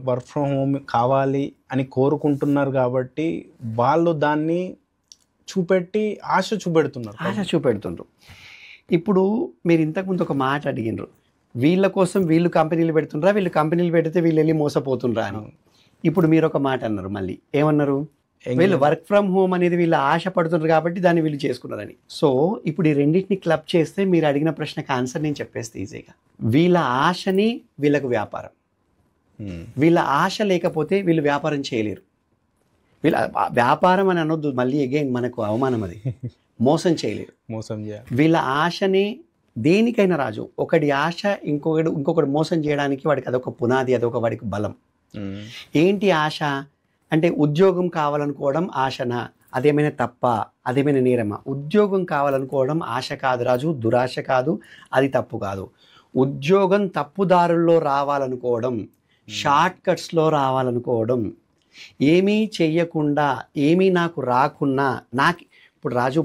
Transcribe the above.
Work from home కావాలి అని కోరుకుంటున్నారు కాబట్టి వాళ్ళు దాన్ని చూపెట్టి ఆశ చూపెడుతున్నారు. ఇప్పుడు మీరు ఇంతకుముందు ఒక మాట అడిగినారు, వీళ్ళ కోసం వీళ్ళు కంపెనీలు పెడుతుండ్రా, వీళ్ళు కంపెనీలు పెడితే వీళ్ళు వెళ్ళి మోసపోతుండ్రా అని. ఇప్పుడు మీరు ఒక మాట అన్నారు, మళ్ళీ ఏమన్నారు, వీళ్ళు వర్క్ ఫ్రమ్ హోమ్ అనేది వీళ్ళు ఆశ పడుతున్నారు కాబట్టి దాన్ని వీళ్ళు చేసుకున్నారని. సో ఇప్పుడు ఈ రెండింటిని క్లబ్ చేస్తే మీరు అడిగిన ప్రశ్నకు ఆన్సర్ నేను చెప్పేస్తే ఈజీగా. వీళ్ళ ఆశని వీళ్ళకు వ్యాపారం, వీళ్ళ ఆశ లేకపోతే వీళ్ళు వ్యాపారం చేయలేరు. వీళ్ళ వ్యాపారం అని అనొద్దు, మళ్ళీ అగైన్ మనకు అవమానం అది. మోసం చేయలేరు. వీళ్ళ ఆశని దేనికైనా రాజు, ఒకటి ఆశ ఇంకొకటి మోసం చేయడానికి వాడికి అదొక పునాది, అదొక వాడికి బలం. ఏంటి ఆశ అంటే ఉద్యోగం కావాలనుకోవడం ఆశనా? అదేమైనా తప్ప, అదేమైనా నేరమా? ఉద్యోగం కావాలనుకోవడం ఆశ కాదు రాజు, దురాశ కాదు, అది తప్పు కాదు. ఉద్యోగం తప్పుదారుల్లో రావాలనుకోవడం, షార్ట్ కట్స్లో రావాలనుకోవడం, ఏమీ చెయ్యకుండా ఏమీ నాకు రాకున్నా ఇప్పుడు రాజు